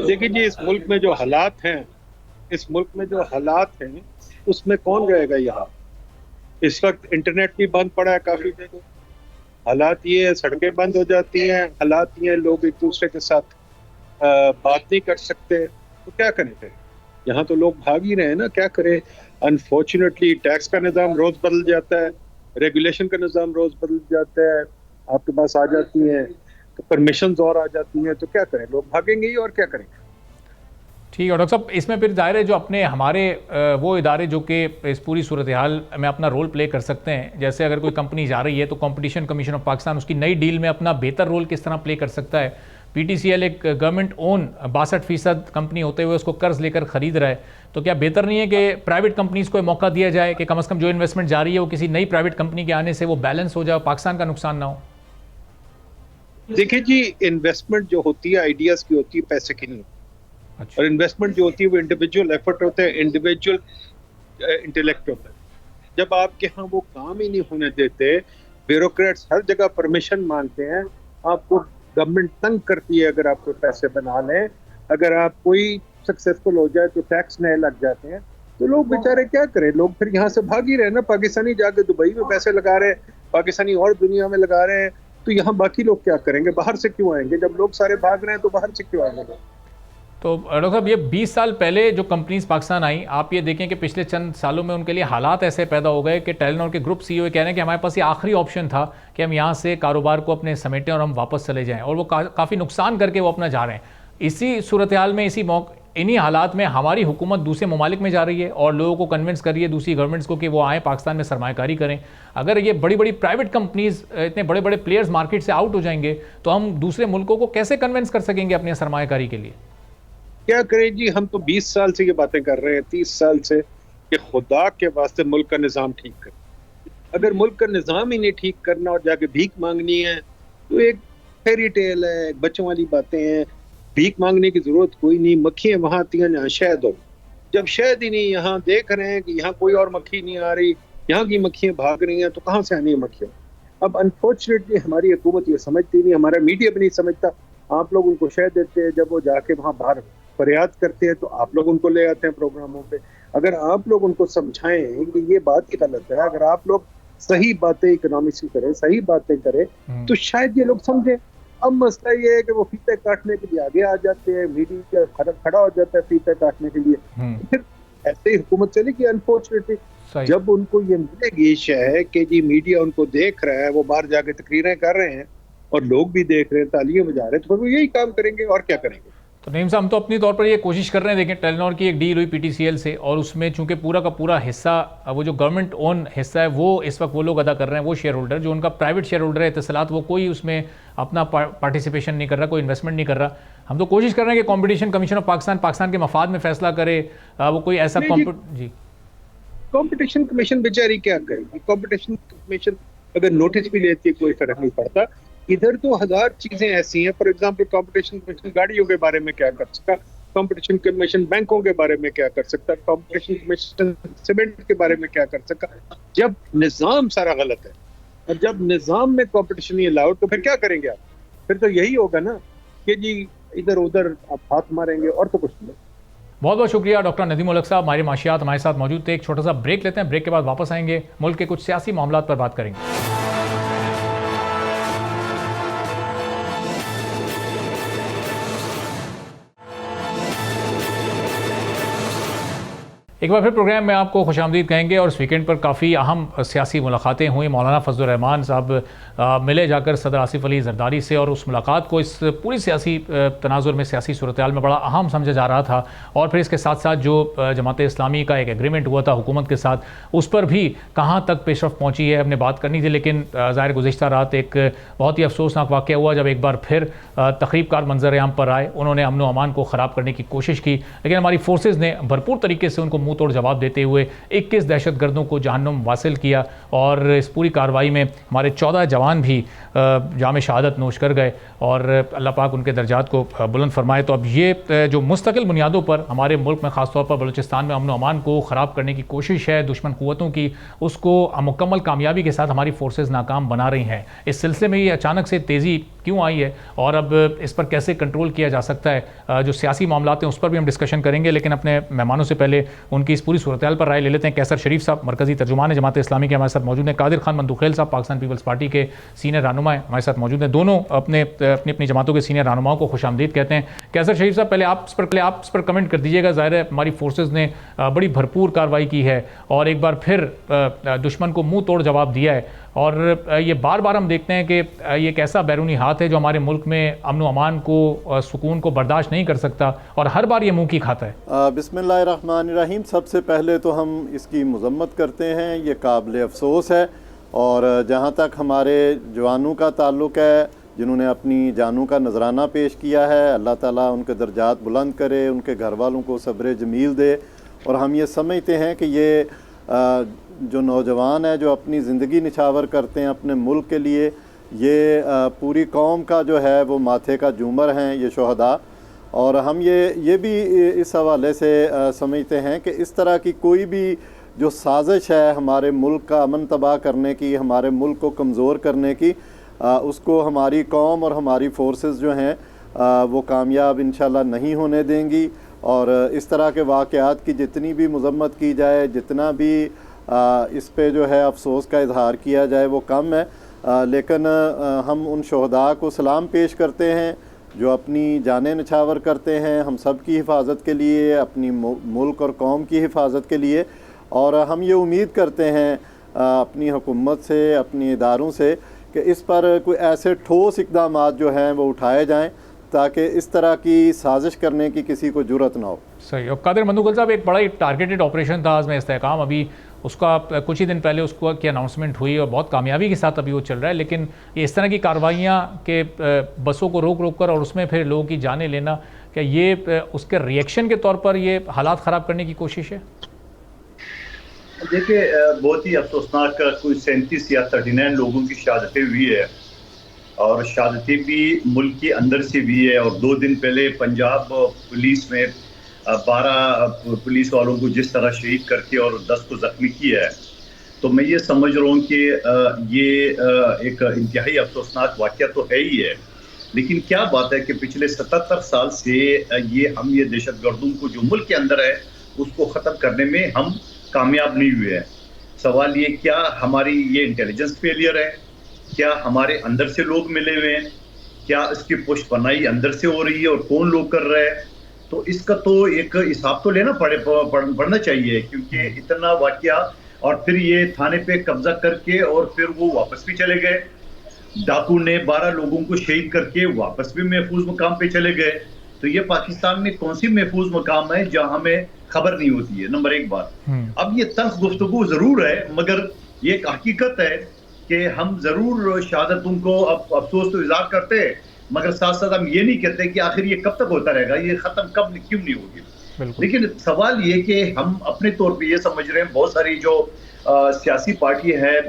देखिए जी, इस मुल्क में जो हालात हैं उसमें कौन रहेगा यहाँ। इस वक्त इंटरनेट भी बंद पड़ा है काफ़ी जगह, हालात ये है सड़कें बंद हो जाती हैं, हालात ये लोग एक दूसरे के साथ बात नहीं कर सकते, तो क्या करें फिर। यहाँ तो लोग भाग ही रहे हैं ना, क्या करें। अनफॉर्चुनेटली टैक्स का निज़ाम रोज़ बदल जाता है, रेगुलेशन का निज़ाम रोज़ बदल जाता है, आपके पास आ जाती हैं तो परमिशंस और आ जाती हैं, तो क्या करें, लोग भागेंगे ही और क्या करेंगे। ठीक है डॉक्टर साहब, इसमें फिर जाहिर है जो अपने हमारे वो इदारे जो कि इस पूरी सूरत हाल में अपना रोल प्ले कर सकते हैं, जैसे अगर कोई कंपनी जा रही है तो कंपटीशन कमीशन ऑफ पाकिस्तान उसकी नई डील में अपना बेहतर रोल किस तरह प्ले कर सकता है। पीटीसीएल एक गवर्नमेंट ओन 62% कंपनी होते हुए उसको कर्ज लेकर खरीद रहा है, तो क्या बेहतर नहीं है कि प्राइवेट कंपनीज को मौका दिया जाए कि कम से कम जो इन्वेस्टमेंट जा रही है वो किसी नई प्राइवेट कंपनी के आने से वो बैलेंस हो जाए, पाकिस्तान का नुकसान ना हो? देखिए जी, इन्वेस्टमेंट जो होती है आइडियाज की होती है, पैसे की नहीं। अच्छा। और इन्वेस्टमेंट जो होती है वो इंडिविजुअल एफर्ट होता है, इंडिविजुअल इंटेलेक्ट होता है। जब आपके यहाँ वो काम ही नहीं होने देते, ब्यूरोक्रेट्स हर जगह परमिशन मांगते हैं, आपको गवर्नमेंट तंग करती है अगर आप कोई पैसे बना लें, अगर आप कोई सक्सेसफुल हो जाए तो टैक्स नए लग जाते हैं, तो लोग बेचारे क्या करें? लोग फिर यहाँ से भाग ही रहे ना। पाकिस्तानी जाके दुबई में पैसे लगा रहे हैं, पाकिस्तानी और दुनिया में लगा रहे हैं, तो यहाँ बाकी लोग क्या करेंगे? बाहर से क्यों आएंगे? जब लोग सारे भाग रहे हैं तो बाहर से क्यों आएंगे लोग? तो डॉक्टर साहब, ये 20 साल पहले जो कंपनीज पाकिस्तान आई, आप ये देखें कि पिछले चंद सालों में उनके लिए हालात ऐसे पैदा हो गए कि टेलीनॉर के ग्रुप सीईओ कह रहे हैं कि हमारे पास ये आखिरी ऑप्शन था कि हम यहाँ से कारोबार को अपने समेटें और हम वापस चले जाएं, और वो काफ़ी नुकसान करके वो अपना जा रहे हैं। इसी सूरत हाल में, इन्हीं हालात में हमारी हुकूमत दूसरे ममालिक में जा रही है और लोगों को कन्विंस कर रही है, दूसरी गवर्नमेंट्स को, कि वो आएँ पाकिस्तान में सरमायाकारी करें। अगर ये बड़ी बड़ी प्राइवेट कंपनीज, इतने बड़े बड़े प्लेयर्स मार्केट से आउट हो जाएंगे तो हम दूसरे मुल्कों को कैसे कन्विंस कर सकेंगे अपनी सरमायाकारी के लिए? क्या करें जी, हम तो 20 साल से ये बातें कर रहे हैं, 30 साल से, कि खुदा के वास्ते मुल्क का निज़ाम ठीक कर। अगर मुल्क का निज़ाम ही नहीं ठीक करना और जाके भीख मांगनी है तो एक फेरी टेल है, बच्चों वाली बातें हैं। भीख मांगने की जरूरत कोई नहीं। मक्खियां वहां आती हैं जहाँ शहद हो। जब शहद ही नहीं, यहाँ देख रहे हैं कि यहाँ कोई और मक्खी नहीं आ रही, यहाँ की मक्खियां भाग रही हैं, तो कहाँ से आनी है मक्खियां? अब अनफॉर्चुनेटली हमारी हुकूमत ये समझती नहीं, हमारा मीडिया भी नहीं समझता। आप लोग उनको शहद देते हैं, जब वो जाके वहाँ बाहर फरियाद करते हैं तो आप लोग उनको ले आते हैं प्रोग्रामों पे। अगर आप लोग उनको समझाएं कि ये बात ही गलत है, अगर आप लोग सही बातें इकोनॉमिक्स की करें, सही बातें करें, तो शायद ये लोग समझें। अब मसला ये है कि वो फीते काटने के लिए आगे आ जाते हैं, मीडिया खड़ा हो जाता है फीते काटने के लिए, तो फिर ऐसे ही हुकूमत चलेगी। अनफॉर्चुनेटली जब उनको ये मिलेगी शय कि जी मीडिया उनको देख रहा है, वो बाहर जाके तकरीरें कर रहे हैं और लोग भी देख रहे हैं, तालियां बजा रहे हैं, तो फिर वो यही काम करेंगे और क्या करेंगे। तो नईम साहब, हम तो अपनी तौर पर ये कोशिश कर रहे हैं। देखें, टेलीनॉर की एक डील हुई पीटीसीएल से, और उसमें चूंकि पूरा का पूरा हिस्सा, वो जो गवर्नमेंट ओन हिस्सा है, वो इस वक्त वो लोग अदा कर रहे हैं, वो शेयर होल्डर, जो उनका प्राइवेट शेयर होल्डर है इत्तसालात, वो कोई उसमें अपना पार्टिसिपेशन नहीं कर रहा, कोई इन्वेस्टमेंट नहीं कर रहा। हम तो कोशिश कर रहे हैं कि कॉम्पिटिशन कमीशन ऑफ पाकिस्तान के मफाद में फैसला करे, वो कोई ऐसा कॉम्पिटिशन कमीशन बेचारी क्या करेगी? कॉम्पिटिशन कमीशन अगर नोटिस भी लेती है कोई फर्क नहीं पड़ता। इधर तो हजार चीजें ऐसी हैं। फॉर एग्जांपल, कंपटीशन कमीशन गाड़ियों के बारे में क्या कर सकता, कंपटीशन कमीशन बैंकों के बारे में क्या कर सकता, कंपटीशन कमीशन सीमेंट के बारे में क्या कर सकता, जब निजाम सारा गलत है। और जब निजाम में कंपटीशन ही अलाउड, तो फिर क्या करेंगे आप? फिर तो यही होगा ना कि जी इधर उधर आप हाथ मारेंगे, और तो कुछ नहीं। बहुत बहुत शुक्रिया डॉक्टर नदीम उल हक साहब, हमारे माशियात हमारे साथ मौजूद थे। एक छोटा सा ब्रेक लेते हैं, ब्रेक के बाद वापस आएंगे, मुल्क के कुछ सियासी मामलात पर बात करेंगे। एक बार फिर प्रोग्राम में आपको खुशामदीद कहेंगे। और इस वीकेंड पर काफ़ी अहम सियासी मुलाकातें हुई। मौलाना फजलुर रहमान साहब मिले जाकर सदर आसिफ अली जरदारी से, और उस मुलाकात को इस पूरी सियासी तनाजुर में, सियासी सूरत हाल में बड़ा अहम समझा जा रहा था। और फिर इसके साथ साथ जो जमात इस्लामी का एक एग्रीमेंट हुआ था हुकूमत के साथ, उस पर भी कहाँ तक पेशरफ पहुँची है हमने बात करनी थी। लेकिन ज़ाहिर गुज़िश्ता रात एक बहुत ही अफसोसनाक वाक़या हुआ जब एक बार फिर तकरीबकार मंजर आम पर आए। उन्होंने अमन व अमान को ख़राब करने की कोशिश की, लेकिन हमारी फोर्सेज़ ने भरपूर तरीके से उनको मुँह तोड़ जवाब देते हुए 21 दहशतगर्दों को जहन्नुम वासिल किया। और इस पूरी कार्रवाई में हमारे 14 जवान भी जाम शहादत नोश कर गए, और अल्लाह पाक उनके दर्जात को बुलंद फरमाए। तो अब ये जो मुस्तकिल बुनियादों पर हमारे मुल्क में, ख़ासतौर पर बलूचिस्तान में, अमन व अमान को ख़राब करने की कोशिश है दुश्मन क़ुव्वतों की, उसको मुकम्मल कामयाबी के साथ हमारी फोर्सेज नाकाम बना रही हैं। इस सिलसिले में ये अचानक से तेज़ी क्यों आई है, और अब इस पर कैसे कंट्रोल किया जा सकता है, जो सियासी मामलात हैं उस पर भी हम डिस्कशन करेंगे। लेकिन अपने मेहमानों से पहले उनकी इस पूरी सूरत हाल पर राय ले लेते हैं। कैसर शरीफ साहब मरकज़ी तर्जुमान जमात इस्लामी के हमारे साथ मौजूद हैं। कादिर खान मंदुखेल साहब पाकिस्तान पीपल्स पार्टी के सीनियर रहनुमा हमारे साथ मौजूद हैं। दोनों अपनी अपनी जमातों के सीनियर रहनुमाओं को खुशामदीद कहते हैं। कैसर शरीफ साहब, पहले आप इस पर कमेंट कर दीजिएगा। ज़ाहिर है हमारी फोर्सेज ने बड़ी भरपूर कार्रवाई की है और एक बार फिर दुश्मन को मुँह तोड़ जवाब दिया है। और ये बार बार हम देखते हैं कि ये एक ऐसा बैरूनी हाथ है जो हमारे मुल्क में अमन व अमान को, सुकून को बर्दाश्त नहीं कर सकता और हर बार ये मुंह की खाता है। बिस्मिल्लाहिर्रहमानिर्रहीम। सबसे पहले तो हम इसकी मज़म्मत करते हैं, ये काबिल अफ़सोस है। और जहाँ तक हमारे जवानों का ताल्लुक़ है जिन्होंने अपनी जानों का नजराना पेश किया है, अल्लाह ताला उनके दर्जात बुलंद करे, उनके घर वालों को सब्र जमील दे। और हम ये समझते हैं कि ये जो नौजवान है जो अपनी ज़िंदगी निछावर करते हैं अपने मुल्क के लिए, ये पूरी कौम का जो है वो माथे का झूमर हैं ये शोहदा। और हम ये भी इस हवाले से समझते हैं कि इस तरह की कोई भी जो साजिश है हमारे मुल्क का अमन तबाह करने की, हमारे मुल्क को कमज़ोर करने की, उसको हमारी कौम और हमारी फोर्सेस जो हैं वो कामयाब इंशाल्लाह नहीं होने देंगी। और इस तरह के वाक़यात की जितनी भी मज़म्मत की जाए, जितना भी इस पे जो है अफसोस का इजहार किया जाए वो कम है। लेकिन हम उन शहदा को सलाम पेश करते हैं जो अपनी जानें निछावर करते हैं हम सब की हिफाजत के लिए, अपनी मुल्क और कौम की हिफाजत के लिए। और हम ये उम्मीद करते हैं अपनी हुकूमत से, अपनी इदारों से कि इस पर कोई ऐसे ठोस इक़दामात जो हैं वो उठाए जाएँ ताकि इस तरह की साजिश करने की किसी को जुर्रत ना हो। सही। और कादिर मंदुगल साहब, एक बड़ा ही टारगेटेड ऑपरेशन था आज़म इस्तेहकाम, अभी उसका कुछ ही दिन पहले उसको की अनाउंसमेंट हुई और बहुत कामयाबी के साथ अभी वो चल रहा है। लेकिन ये इस तरह की कार्रवाइयाँ के बसों को रोक रोक कर और उसमें फिर लोगों की जानें लेना, क्या ये उसके रिएक्शन के तौर पर ये हालात ख़राब करने की कोशिश है? देखिए, बहुत ही अफसोसनाक कोई 37 या 39 लोगों की शहादतें हुई है और शहादतें भी मुल्क के अंदर से भी है। और 2 दिन पहले पंजाब पुलिस में 12 पुलिस वालों को जिस तरह शहीद करके और 10 को जख्मी किया है, तो मैं ये समझ रहा हूँ कि ये एक इंतहाई अफसोसनाक वाक़या तो है ही है। लेकिन क्या बात है कि पिछले 77 साल से ये दहशतगर्दों को जो मुल्क के अंदर है उसको ख़त्म करने में हम कामयाब नहीं हुए हैं। सवाल ये, क्या हमारी ये इंटेलिजेंस फेलियर है? क्या हमारे अंदर से लोग मिले हुए हैं? क्या इसकी पुष्टपनाही अंदर से हो रही है और कौन लोग कर रहे हैं? तो इसका तो एक हिसाब तो लेना पड़ना चाहिए, क्योंकि इतना वाकया और फिर ये थाने पे कब्जा करके और फिर वो वापस भी चले गए। डाकू ने 12 लोगों को शहीद करके वापस भी महफूज मकाम पे चले गए। तो ये पाकिस्तान में कौन सी महफूज मकाम है जहां हमें खबर नहीं होती है? नंबर 1 बात। अब ये तल्ख गुफ्तगू जरूर है, मगर ये एक हकीकत है कि हम जरूर शहादतों को अफसोस तो इज़हार करते हैं, मगर साथ साथ हम ये नहीं कहते कि आखिर ये कब तक होता रहेगा, ये खत्म कब क्यों नहीं होगी। लेकिन सवाल ये कि हम अपने तौर पे ये समझ रहे हैं, बहुत सारी जो सियासी पार्टी है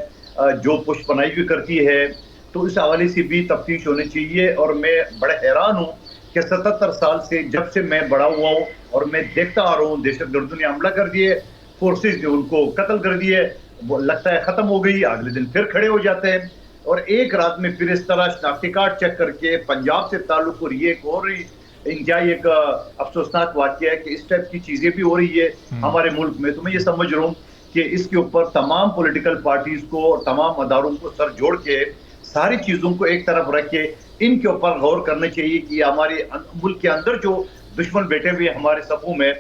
जो पुष्टपनाही भी करती है, तो इस हवाले से भी तफ्तीश होनी चाहिए। और मैं बड़ा हैरान हूँ कि 77 साल से, जब से मैं बड़ा हुआ हूँ और मैं देखता आ रहा हूँ, दहशतगर्दों ने हमला कर दिए, फोर्सेस ने उनको कत्ल कर दिए, वो लगता है खत्म हो गई, अगले दिन फिर खड़े हो जाते हैं और एक रात में फिर इस तरह शनाख्ती कार्ड चेक करके पंजाब से ताल्लुक। और ये एक और इंतहाई एक अफसोसनाक वाक़या है कि इस टाइप की चीजें भी हो रही है हमारे मुल्क में। तो मैं ये समझ रहा हूँ कि इसके ऊपर तमाम पॉलिटिकल पार्टीज को और तमाम अदारों को सर जोड़ के सारी चीजों को एक तरफ रख के इनके ऊपर गौर करना चाहिए कि हमारे मुल्क के अंदर जो दुश्मन बैठे हुए हमारे सफ़ों में,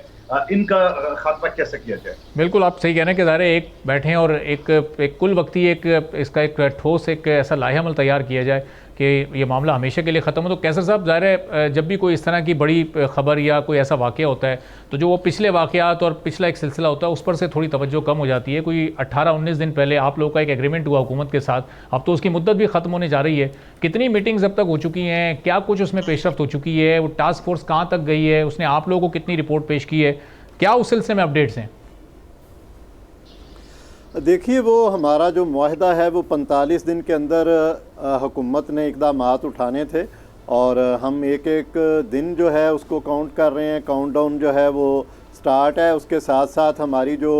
इनका खात्मा कैसे किया जाए। बिल्कुल आप सही कह रहे हैं कि ज़ाहिर एक बैठे हैं और एक कुल वक्ती इसका एक ठोस एक ऐसा लाहेअमल तैयार किया जाए कि ये मामला हमेशा के लिए ख़त्म हो। तो कैसर साहब, ज़ाहिर है जब भी कोई इस तरह की बड़ी ख़बर या कोई ऐसा वाक़या होता है तो जो वो पिछले वाक़यात और पिछला एक सिलसिला होता है उस पर से थोड़ी तवज्जो कम हो जाती है। कोई 18-19 दिन पहले आप लोगों का एक एग्रीमेंट हुआ हुकूमत के साथ, अब तो उसकी मुद्दत भी ख़त्म होने जा रही है। कितनी मीटिंग्स अब तक हो चुकी हैं? क्या कुछ उसमें पेशरफ्त हो चुकी है? वो टास्क फोर्स कहाँ तक गई है? उसने आप लोगों को कितनी रिपोर्ट पेश की है? क्या उस सिलसिले में अपडेट्स हैं? देखिए, वो हमारा जो मुआहदा है वो 45 दिन के अंदर हुकूमत ने इक़दामात उठाने थे और हम एक एक दिन जो है उसको काउंट कर रहे हैं। काउंटडाउन जो है वो स्टार्ट है। उसके साथ साथ हमारी जो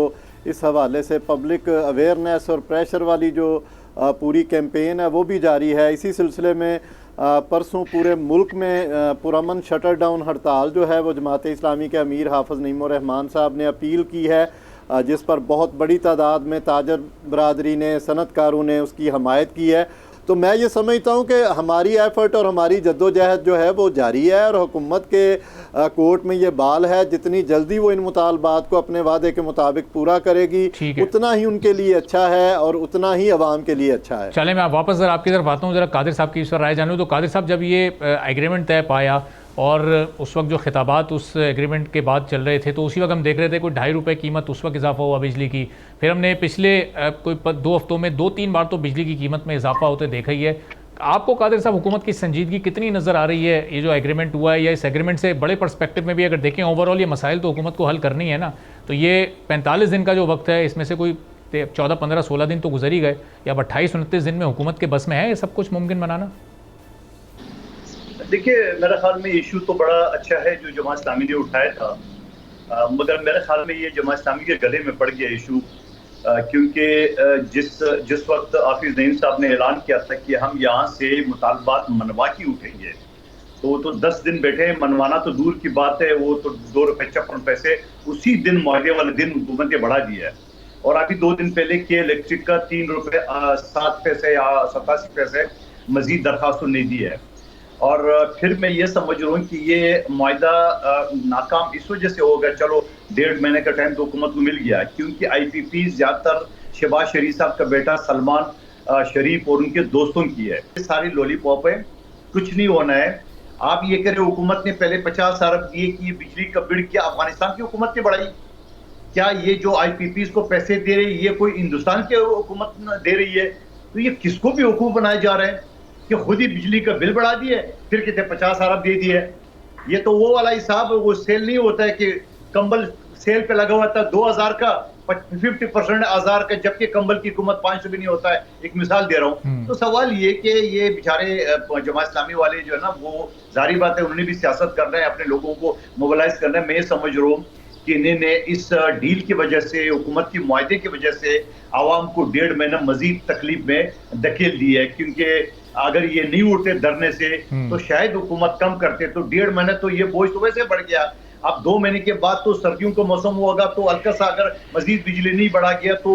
इस हवाले से पब्लिक अवेयरनेस और प्रेशर वाली जो पूरी कैंपेन है वो भी जारी है। इसी सिलसिले में परसों पूरे मुल्क में पुरअमन शटर डाउन हड़ताल जो है वो जमात इस्लामी के अमीर हाफिज़ नईमुर रहमान साहब ने अपील की है, जिस पर बहुत बड़ी तादाद में ताजर बरादरी ने, सनतकारों ने उसकी हमायत की है। तो मैं ये समझता हूँ कि हमारी एफर्ट और हमारी जद्दोजहद जो है वो जारी है, और हुकूमत के कोर्ट में ये बाल है, जितनी जल्दी वो इन मुतालबात को अपने वादे के मुताबिक पूरा करेगी उतना ही उनके लिए अच्छा है और उतना ही अवाम के लिए अच्छा है। चले मैं वापस ज़रा आपकी तरफ आता हूँ, ज़रा कादिर साहब की इस पर राय जानूँ। तो कादिर साहब, जब ये एग्रीमेंट तय पाया और उस वक्त जो खिताबात उस एग्रीमेंट के बाद चल रहे थे, तो उसी वक्त हम देख रहे थे कोई ₹2.5 कीमत उस वक्त इजाफा हुआ बिजली की। फिर हमने पिछले कोई 2 हफ्तों में 2-3 बार तो बिजली की कीमत में इजाफा होते देखा ही है। आपको कादिर साहब हुकूमत की संजीदगी कितनी नज़र आ रही है, ये जो एग्रीमेंट हुआ है, या इस एग्रीमेंट से बड़े पर्सपेक्टिव में भी अगर देखें ओवरऑल ये मसाइल तो हुकूमत को हल करनी है ना, तो ये 45 दिन का जो वक्त है इसमें से कोई 14, 15, 16 दिन तो गुजर ही गए, या 28-29 दिन में हुकूमत के बस में है ये सब कुछ मुमकिन बनाना? देखिए, मेरे ख्याल में इशू तो बड़ा अच्छा है जो जमात इस्लामी ने उठाया था, मगर मेरे ख्याल में ये जमात इस्लामी के गले में पड़ गया इशू, क्योंकि जिस वक्त हाफिज नईम साहब ने ऐलान किया था कि हम यहाँ से मुतालबात मनवा के उठेंगे, तो 10 दिन बैठे, मनवाना तो दूर की बात है, वो तो ₹2.56 उसी दिन मुआहदे वाले दिन हुकूमत ने बढ़ा दिया है। और अभी 2 दिन पहले के इलेक्ट्रिक का ₹3.07 या 87 मजीद दरखास्तों ने दी है। और फिर मैं ये समझ रहा हूँ कि ये मुआहदा नाकाम इस वजह से होगा, चलो 1.5 महीने का टाइम तो हुकूमत को मिल गया, क्योंकि IPP ज़्यादातर शहबाज शरीफ साहब का बेटा सलमान शरीफ और उनके दोस्तों की है। ये सारी लॉलीपॉप है, कुछ नहीं होना है। आप ये करें, हुकूमत ने पहले 50 अरब दिए कि बिजली का बिल क्या अफगानिस्तान की हुकूमत ने बढ़ाई? क्या ये जो IPPs को पैसे दे रही है ये कोई हिंदुस्तान की हुकूमत दे रही है? तो ये किसको भी बेवकूफ बनाए जा रहे हैं कि खुद ही बिजली का बिल बढ़ा दिए, फिर कहते 50 अरब दे दिए। ये तो वो वाला हिसाब, वो सेल नहीं होता है कि कंबल सेल पे लगा हुआ था 2000 का 50% आजार का, जबकि कंबल की कीमत 500 भी नहीं होता है। एक मिसाल दे रहा हूँ। तो सवाल ये कि ये बेचारे जमात इस्लामी वाले जो है ना, वो जारी बात है उन्होंने भी सियासत करना है, अपने लोगों को मोबिलाइज करना है। मैं ये समझ रहा हूँ कि इन्होंने इस डील की वजह से, हुकूमत की मुआहदे की वजह से आवाम को 1.5 महीना मजीद तकलीफ में धकेल दी है, क्योंकि अगर ये नहीं उठते धरने से तो शायद हुकूमत कम करते, तो 1.5 महीने तो ये बोझ तो वैसे बढ़ गया। अब 2 महीने के बाद तो सर्दियों का मौसम होगा, तो हल्का सा अगर मजीद बिजली नहीं बढ़ा गया तो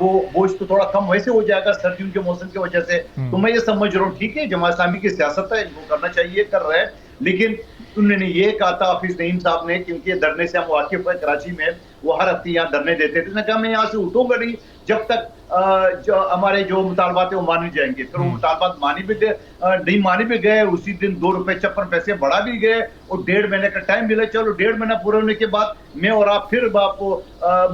वो बोझ तो थोड़ा कम वैसे हो जाएगा सर्दियों के मौसम की वजह से। तो मैं ये समझ रहा हूँ, ठीक है जमात इस्लामी की सियासत है, इनको करना चाहिए, कर रहे हैं, लेकिन उन्होंने ये कहा था हाफिज नईम साहब ने, क्योंकि धरने से हम वाकिफ है, कराची में वो हर हफ्ते यहाँ धरने देते थे, उसने कहा मैं यहाँ से उठूंगा नहीं जब तक जो हमारे जो मुतालबात है वो माने जाएंगे। फिर वो मुतालबात नहीं माने भी गए, उसी दिन ₹2.56 बढ़ा भी गए और 1.5 महीने का टाइम मिला। चलो 1.5 महीना पूरा होने के बाद मैं और आप फिर आपको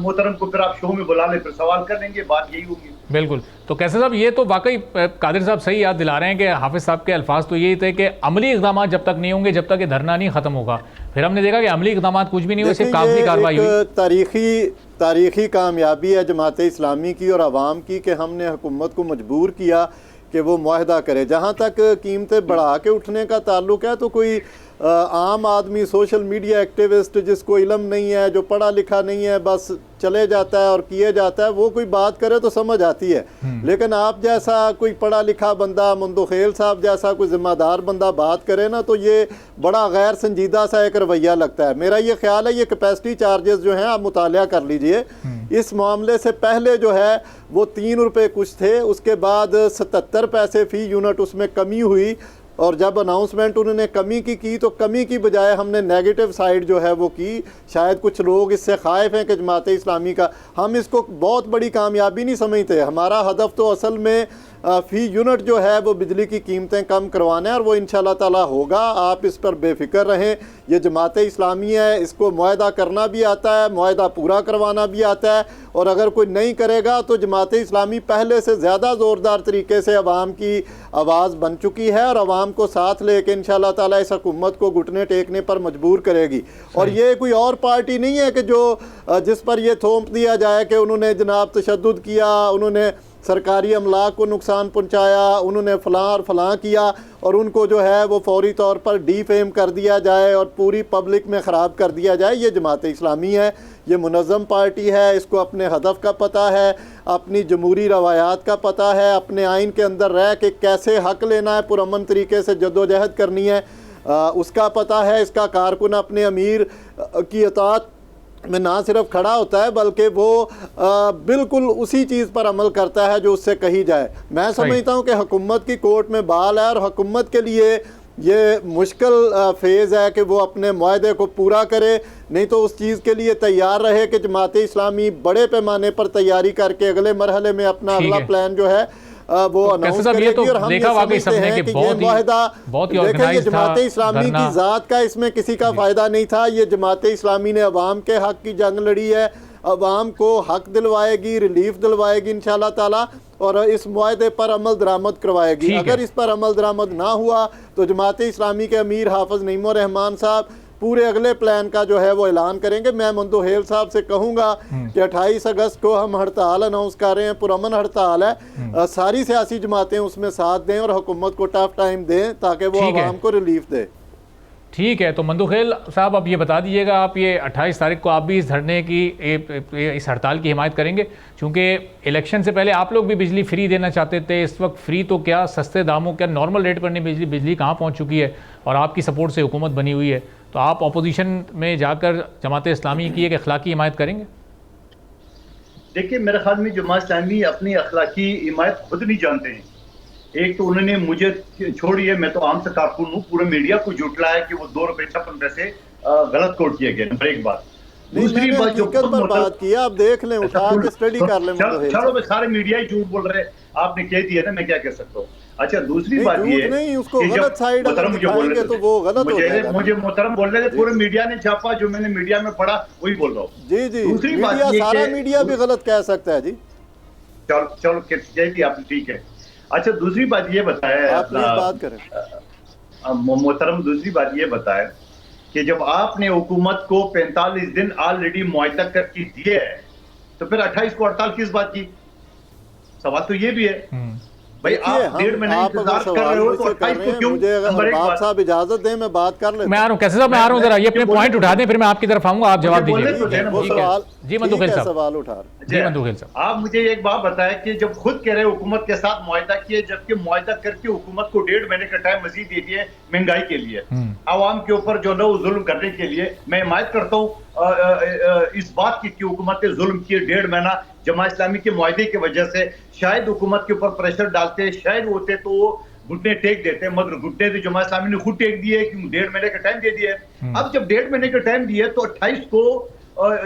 मोहतरम को फिर आप शो में बुला ले, फिर सवाल कर लेंगे, बात यही होगी। बिल्कुल। तो कैसे साहब, ये तो वाकई कादिर साहब सही याद दिला रहे हैं कि हाफिज साहब के अल्फाज तो यही थे कि अमली इक़दाम जब तक नहीं होंगे, जब तक ये धरना नहीं खत्म होगा। फिर हमने देखा कि अमली इक़दाम कुछ भी नहीं हुए, सिर्फ कागजी कार्रवाई हुई। तारीखी कामयाबी है जमात इस्लामी की और आवाम की कि हमने हुकूमत को मजबूर किया कि वो मुआहदा करे। जहाँ तक कीमतें बढ़ा के उठने का ताल्लुक है, तो कोई आम आदमी, सोशल मीडिया एक्टिविस्ट जिसको इल्म नहीं है, जो पढ़ा लिखा नहीं है, बस चले जाता है और किए जाता है, वो कोई बात करे तो समझ आती है। लेकिन आप जैसा कोई पढ़ा लिखा बंदा, मुंदोखेल साहब जैसा कोई जिम्मेदार बंदा बात करे ना, तो ये बड़ा गैर संजीदा सा एक रवैया लगता है। मेरा ये ख्याल है ये कैपेसिटी चार्जेस जो हैं आप मुतालिया कर लीजिए। इस मामले से पहले जो है वो ₹3 कुछ थे, उसके बाद 77 पैसे फ़ी यूनिट उसमें कमी हुई, और जब अनाउंसमेंट उन्होंने कमी की तो कमी की बजाय हमने नेगेटिव साइड जो है वो की। शायद कुछ लोग इससे खाइफ हैं कि जमात इस्लामी का, हम इसको बहुत बड़ी कामयाबी नहीं समझते। हमारा हदफ तो असल में फ़ी यूनिट जो है वो बिजली की कीमतें कम करवाना है, और वो इंशाल्लाह ताला होगा। आप इस पर बेफिक्र रहें। ये जमात इस्लामी है, इसको मुआहदा करना भी आता है, मुआहदा पूरा करवाना भी आता है, और अगर कोई नहीं करेगा तो जमात इस्लामी पहले से ज़्यादा ज़ोरदार तरीके से अवाम की आवाज़ बन चुकी है, और अवाम को साथ लेके इंशाल्लाह ताला इस हुकूमत को घुटने टेकने पर मजबूर करेगी। और ये कोई और पार्टी नहीं है कि जो जिस पर यह थोप दिया जाए कि उन्होंने जनाब तशद्दुद किया, उन्होंने सरकारी अमलाक को नुकसान पहुंचाया, उन्होंने फ़लाँ और फ़लाँ किया, और उनको जो है वो फौरी तौर पर डीफेम कर दिया जाए और पूरी पब्लिक में ख़राब कर दिया जाए। ये जमात इस्लामी है, ये मुनज़्ज़म पार्टी है, इसको अपने हदफ का पता है, अपनी जमहूरी रवायात का पता है, अपने आइन के अंदर रह के कैसे हक़ लेना है, पुरअमन तरीके से जद्दोजहद करनी है, उसका पता है। इसका कारकुन अपने अमीर की इताअत में ना सिर्फ खड़ा होता है बल्कि वो बिल्कुल उसी चीज़ पर अमल करता है जो उससे कही जाए। मैं समझता हूँ कि हुकूमत की कोर्ट में बाल है और हुकूमत के लिए ये मुश्किल फेज़ है कि वो अपने मुआहदे को पूरा करे, नहीं तो उस चीज़ के लिए तैयार रहे कि जमात इस्लामी बड़े पैमाने पर तैयारी करके अगले मरहले में अपना अगला प्लान जो है वो अनाउंस करेगी। और हम ये समझते हैं कि ये मुआहदा, देखें ये जमात इस्लामी की ज़ात का इसमें किसी का फ़ायदा नहीं था। ये जमात इस्लामी ने अवाम के हक़ की जंग लड़ी है, अवाम को हक़ दिलवाएगी, रिलीफ दिलवाएगी इंशाअल्लाह ताला, और इस मुआहदे पर अमल दरामद करवाएगी। अगर इस पर अमल दरामद ना हुआ तो जमात इस्लामी के अमीर हाफिज़ नईमुर रहमान साहब पूरे अगले प्लान का जो है वो ऐलान करेंगे। मैं मंदोहेल साहब से कहूँगा कि 28 अगस्त को हम हड़ताल अनाउंस कर रहे हैं, पुरअमन हड़ताल है, सारी सियासी जमातें उसमें साथ दें और हुकूमत को टफ टाइम दें ताकि वो आवाम को रिलीफ दे। ठीक है, तो मंदोखेल साहब अब ये बता दीजिएगा, आप ये 28 तारीख को आप भी इस धरने की इस हड़ताल की हिमायत करेंगे? क्योंकि इलेक्शन से पहले आप लोग भी बिजली फ्री देना चाहते थे। इस वक्त फ्री तो क्या, सस्ते दामों, क्या नॉर्मल रेट पर नहीं बिजली कहाँ पहुँच चुकी है और आपकी सपोर्ट से हुकूमत बनी हुई है, तो आप अपोजिशन में जाकर जमात इस्लामी की एक अखलाकी हिमायत करेंगे? देखिए, मेरे ख्याल में जमात इस्लामी अपनी अखलाकी हिमायत खुद नहीं जानते हैं। एक तो उन्होंने मुझे छोड़िए, मैं तो आम से कारकुन हूँ, पूरे मीडिया को जुटलाया कि वो 2 रुपए 56 पैसे गलत कोट किया गया। नंबर एक बात। दूसरी बात जो बात किया, आप देख लें, उठा के स्टडी कर लें। चलो मैं सारे मीडिया ही झूठ बोल रहे हैं, आपने कह दिया ना, मैं क्या कह सकता हूँ। अच्छा, दूसरी बात ये नहीं, उसको गलत साइड दिखाएंगे तो वो गलत हो जाएगा। मुझे मोहतरम बोल रहे थे, पूरे मीडिया ने छापा, जो मैंने मीडिया में पढ़ा वही बोल रहा हूँ। जी जी, दूसरी बात सारा मीडिया भी गलत कह सकता है जी। चलो कह दिया आपने, ठीक है। अच्छा, दूसरी बात ये बताया, आप बात करें मोहतरम, दूसरी बात ये बताया कि जब आपने हुकूमत को 45 दिन ऑलरेडी मुआहदा करके दिए है, तो फिर 28 को हड़ताल किस बात की? सवाल तो ये भी है भाई, आप 1.5 महीने इंतजार कर रहे हो तो 28 को क्यों? मुझे अगर बात साहब इजाजत दें, मैं बात कर लेता। मैं आ रहा हूँ, कैसे साहब मैं आ रहा हूँ, जरा ये अपने पॉइंट उठा दें, फिर मैं आपकी तरफ आऊंगा, आप जवाब दीजिए। जी मंदोखेल साहब, सवाल उठा जी मंदोखेल साहब, आप मुझे एक बात बताएं कि जब खुद कह रहे हुकूमत के साथ मुआहदा किए, जबकि मुआहदा करके हुकूमत को 1.5 महीने का टाइम मजीद दे दिए महंगाई के लिए, आवाम के ऊपर जो है जुल्म करने के लिए, मैं हिमायत करता हूँ इस बात की कि हुकूमत ने जुल्म किए 1.5 महीना जमात इस्लामी के मुआहदे की वजह से। शायद हुकूमत के ऊपर प्रेशर डालते, शायद होते तो वो घुटने टेक देते, मगर घुटने तो जमात इस्लामी ने खुद टेक दिए कि 1.5 महीने का टाइम दे दिया है। अब जब 1.5 महीने का टाइम दिया तो 28 को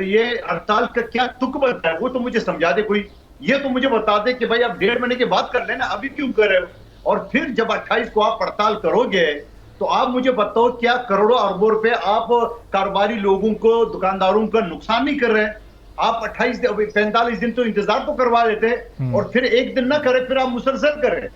ये हड़ताल का क्या तुक बनता है, वो तो मुझे समझा दे कोई। ये तो मुझे बता दे कि भाई आप 1.5 महीने के बाद कर लेना, अभी क्यों कर रहे हो? और फिर जब 28 को आप हड़ताल करोगे तो आप मुझे बताओ, क्या करोड़ों अरबों रुपए आप कारोबारी लोगों को, दुकानदारों का नुकसान नहीं कर रहे हैं? आप 45 दिन तो इंतजार तो करवा लेते और फिर एक दिन ना करें, फिर आप मुसलसल करें,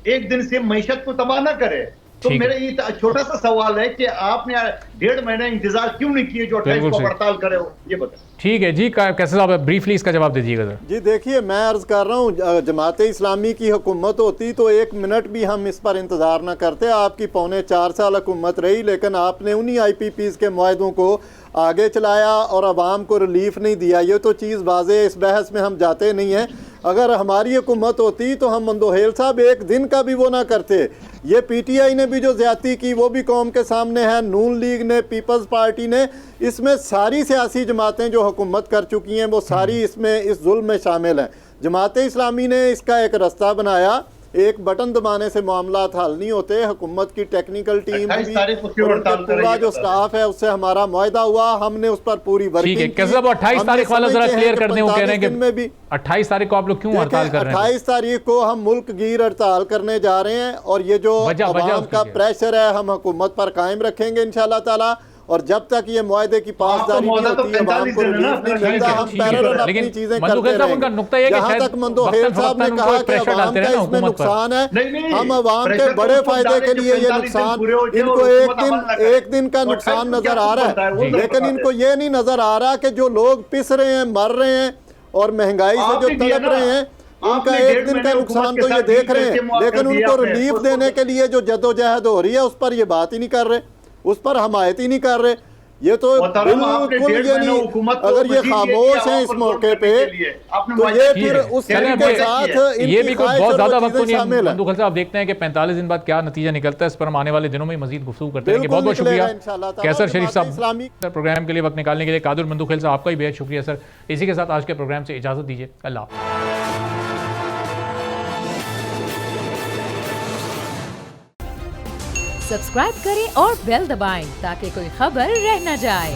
एक दिन से मईशत को तबाह ना करें। तो मेरा ये छोटा सा सवाल है कि आपने 1.5 महीने इंतजार क्यों नहीं किए जो 28 को हड़ताल करे हो, ये बताएं। ठीक है जी, कैसे साहब ब्रीफली इसका जवाब दे दीजिएगा सर। जी देखिए, मैं अर्ज कर रहा हूँ, जमात इस्लामी की हुकूमत होती तो 1 मिनट भी हम इस पर इंतजार ना करते। आपकी 4.25 साल हुकूमत रही, लेकिन आपने उन्हीं IPPs के मुआहदों को आगे चलाया और आवाम को रिलीफ नहीं दिया। ये तो चीज़ वाज़े, इस बहस में हम जाते नहीं हैं। अगर हमारी हुकूमत होती तो हम मंदोहेल साहब 1 दिन का भी वो ना करते। ये PTI ने भी जो ज़्यादती की वो भी कौम के सामने है, नून लीग ने, पीपल्स पार्टी ने, इसमें सारी सियासी जमातें जो हुकूमत कर चुकी हैं वो सारी इसमें इस जुल्म में शामिल हैं। जमात इस्लामी ने इसका एक रास्ता बनाया, एक बटन दबाने से मामलात हल नहीं होते। हुकूमत की टेक्निकल टीम पूरा जो स्टाफ है उससे हमारा मुआहदा हुआ, हमने उस पर पूरी वर्किंग की। 28 तारीख वाला जरा क्लियर कर दें, वो कह रहे हैं कि 28 तारीख को आप लोग क्यों हड़ताल कर रहे हैं? 28 तारीख को हम मुल्क गिर हड़ताल करने जा रहे हैं और ये जो आवाम का प्रेशर है हम हुकूमत पर कायम रखेंगे इंशाल्लाह ताला। और जब तक ये मुआहदे की पासदारी नहीं होती है, आवाम को रिलीफ नहीं मिलता, हम पैरेलल अपनी चीजें करते रहेंगे। जहाँ तक मंदोहेल साहब ने कहा कि आवाम का इसमें नुकसान है, हम आवाम के बड़े फायदे के लिए ये नुकसान, इनको एक दिन का नुकसान नजर आ रहा है, लेकिन इनको ये नहीं नजर आ रहा कि जो लोग पिस रहे हैं, मर रहे हैं और महंगाई से जो तड़प रहे हैं, उनका 1 दिन का नुकसान तो ये देख रहे हैं, लेकिन उनको रिलीफ देने के लिए जो जदोजहद हो रही है उस पर ये बात ही नहीं कर रहे, उस पर हमायत ही नहीं कर रहे। ये तो मोहतरम, आपने बिल्कुल 1.5 यानी महीना हुकूमत को अगर ये वजीर खामोश हैं इस पर मौके करने पे के लिए आपने तो वायदा ये किया फिर है। उस चलिए, के साथ ये इनकी भी कोई ख्वाहिश बहुत और ज्यादा वो वक्त तो चीजें नहीं है। शामिल हैं। मंदू खल साहब, देखते हैं कि 45 दिन बाद क्या नतीजा निकलता है, इस पर हम आने वाले दिनों में मजीद गुफ्तगू करते रहेंगे। बिल्कुल बहुत बहुत शुक्रिया निकलेगा इंशाअल्लाह ताला। कैसर शरीफ जमात साहब इस्लामी सर, प्रोग्राम के लिए वक्त निकालने के लिए। कादर मंदू खल साहब, आपका भी बेहद शुक्रिया सर। इसी के साथ आज के प्रोग्राम से इजाजत दीजिए। अल्लाह हाफ़िज़। सब्सक्राइब करें और बेल दबाएं ताकि कोई खबर रह न जाए।